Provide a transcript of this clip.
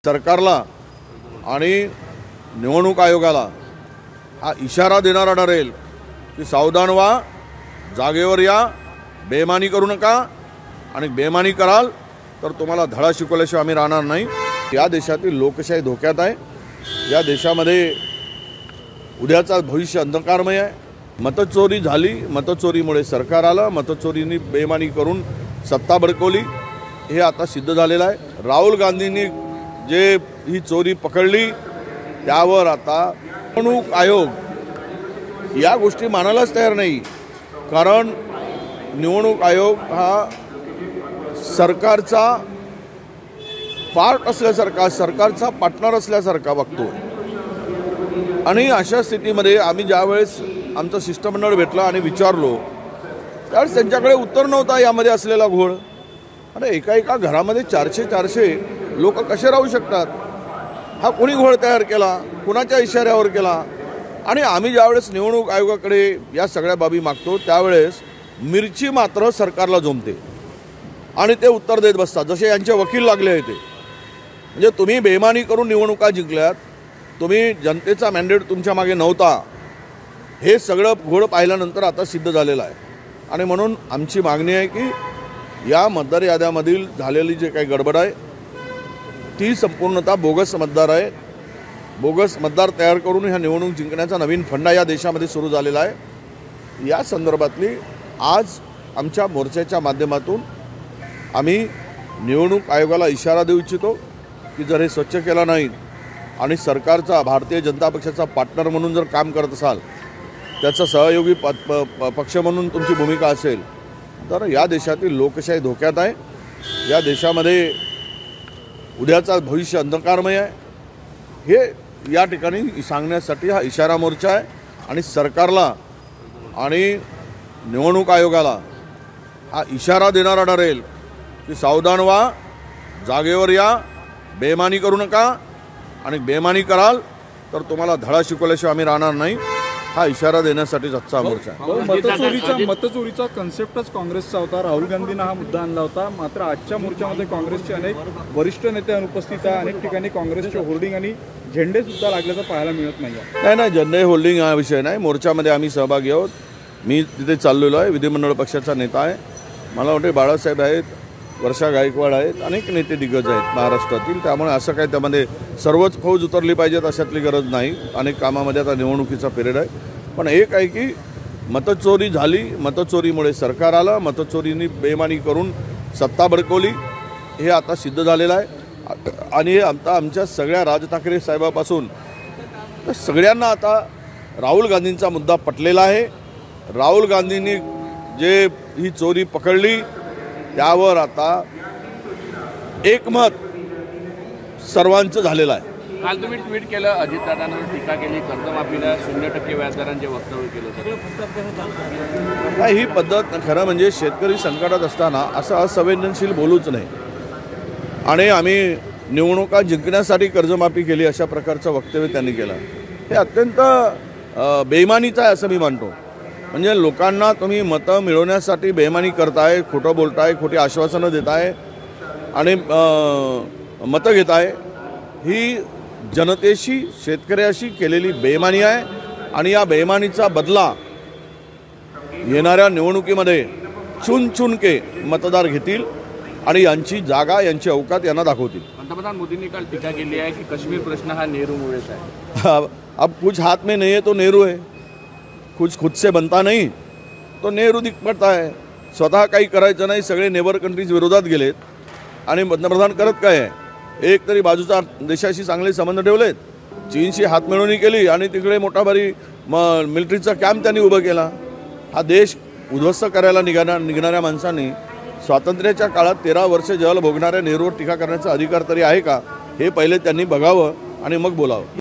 सरकारला आणि निवडणूक आयोगाला हा इशारा देणारा ठरेल की सावधान व्हा, जागेवर या, बेईमानी करू नका आणि बेईमानी कराल तर तुम्हाला धडा शिकवल्याशिवाय आम्ही राहणार नाही। या देशातील लोकशाही धोक्यात आहे। या देशामध्ये उद्याचा भविष्य अंधकारमय आहे। मतचोरी झाली, मतचोरीमुळे सरकार आलं, मतचोरीने बेईमानी करून सत्ता बळकवली, हे आता सिद्ध झालेलं आहे। राहुल गांधींनी जे ही चोरी पकडली त्यावर आता निवडणूक आयोग या गोष्टी मानायलाच तयार नाही, कारण निवडणूक आयोग हा सरकारचा पार्ट असल्यासारखा, सरकारचा पार्टनर असल्यासारखा वागतो। आणि अशा स्थितीमध्ये आम्ही ज्यावेळेस आमचं शिष्टमंडळ भेटलं आणि विचारलो त्यावेळेस त्यांच्याकडे उत्तर नव्हता यामध्ये असलेला घोळ। अरे एका घरामध्ये 400 लोक कसे राहू शकतात? हा कोणी घोळ तयार केला, कुणाच्या इशाऱ्यावर केला? आणि आम्ही ज्यावेळेस निवडणूक आयोगाकडे या सगळ्या बाबी मागतो त्यावेळेस मिरची मात्र सरकारला जमते आणि ते उत्तर देत बसतात, जसे यांचे वकील लागले आहेत। म्हणजे तुम्ही बेईमानी करून निवडणुका जिंकल्यात, तुम्ही जनतेचा मॅन्डेट तुमच्या मागे नव्हता, हे सगळं घोळ पाहिल्यानंतर आता सिद्ध झालेलं आहे। आणि म्हणून आमची मागणी आहे की या मतदार याद्यामधील झालेली जे काही गडबड आहे ती संपूर्णतः बोगस मतदार आहे। बोगस मतदार तयार करून ह्या निवडणूक जिंकण्याचा नवीन फंडा या देशामध्ये सुरू झालेला आहे। या संदर्भातली आज आमच्या मोर्चाच्या माध्यमातून आम्ही निवडणूक आयोगाला इशारा देऊ इच्छितो की जर हे स्वच्छ केलं नाही आणि सरकारचा, भारतीय जनता पक्षाचा पार्टनर म्हणून जर काम करत असाल, त्याचा सहयोगी पक्ष म्हणून तुमची भूमिका असेल तर या देशातील लोकशाही धोक्यात आहे। या देशामध्ये उद्याचा भविष्य अंधकारमय आहे, हे या ठिकाणी सांगण्यासाठी हा इशारा मोर्चा आहे। आणि सरकारला आणि निवडणूक आयोगाला हा इशारा देणारा ठरेल की सावधान व्हा, जागेवर या, बेईमानी करू नका आणि बेईमानी कराल तर तुम्हाला धडा शिकवल्याशिवाय आम्ही राहणार नाही, हा इशारा देण्यासाठीच आजचा मोर्चा आहे। मतचोरीचा कन्सेप्टच काँग्रेसचा होता, राहुल गांधींना हा मुद्दा आणला होता। मात्र आजच्या मोर्चामध्ये काँग्रेसचे अनेक वरिष्ठ नेते अनुपस्थित आहे, अनेक ठिकाणी काँग्रेसचे होर्डिंग आणि झेंडे सुद्धा लागल्याचं पाहायला मिळत नाही। नाही, झेंडे होल्डिंग हा विषय नाही, मोर्चामध्ये आम्ही सहभागी आहोत। मी तिथे चाललेलो आहे, विधिमंडळ पक्षाचा नेता आहे, मला वाटते बाळासाहेब आहेत, वर्षा गायकवाड आहेत, अनेक नेते दिग्गज आहेत महाराष्ट्रातील। त्यामुळे असं काय त्यामध्ये सर्वच फौज उतरली पाहिजेत अशातली गरज नाही। अनेक कामामध्ये आता निवडणुकीचा पिरियड आहे, पण एक आहे की मतचोरी झाली, मतचोरीमुळे सरकार आलं, मतचोरीने बेईमानी करून सत्ता बळकवली, हे आता सिद्ध झालेलं आहे। आणि हे आता आमच्या सगळ्या राज ठाकरे साहेबापासून सगळ्यांना आता राहुल गांधींचा मुद्दा पटलेला आहे। राहुल गांधींनी जे ही चोरी पकडली त्यावर आता एकमत सर्वांचं झालेलं आहे। काल तुम्ही ट्विट केलं, अजितदादांवर टीका केली, कर्जमाफीला 0% व्याजदरांचे वक्तव्य केलं। ही पद्धत खरं म्हणजे शेतकरी संकटात असताना असं असंवेदनशील बोलूच नाही। आणि आम्ही निवडणुका जिंकण्यासाठी कर्जमाफी केली अशा प्रकारचं वक्तव्य त्यांनी केलं, हे अत्यंत बेईमानीचं आहे असं मी मानतो। म्हणजे लोकांना तुम्ही मतं मिळवण्यासाठी बेईमानी करताय, खोटं बोलताय, खोटी आश्वासनं देताय आणि मतं घेताय, ही जनतेशी, शेतकऱ्याशी केलेली बेईमानी आहे। आणि या बेईमानीचा बदला येणाऱ्या निवडणुकीमध्ये चुनके मतदार घेतील आणि यांची जागा, यांची अवकात यांना दाखवतील। पंतप्रधान मोदींनी काल टीका केली आहे की काश्मीर प्रश्न हा नेहरूमुळेच आहे। अब कुछ हाथ में नहीं है तो नेहरू है, कुछ खुद से बनता नहीं तो नेहरू दिख पडता है। स्वतः काही करायचं नाही, सगळे नेबर कंट्रीज विरोधात गेलेत आणि पंतप्रधान करत काय आहे? एक तरी बाजूच्या देशाशी चांगले संबंध ठेवलेत, चीनशी हातमिळवणी केली आणि तिकडे मोठा भारी मिलिटरीचा कॅम्प त्यांनी उभं केला। हा देश उद्ध्वस्त करायला निघणाऱ्या माणसांनी स्वातंत्र्याच्या काळात 13 वर्ष जल भोगणाऱ्या नेहरूवर टीका करण्याचा अधिकार तरी आहे का? हे पहिले त्यांनी बघावं आणि मग बोलावं।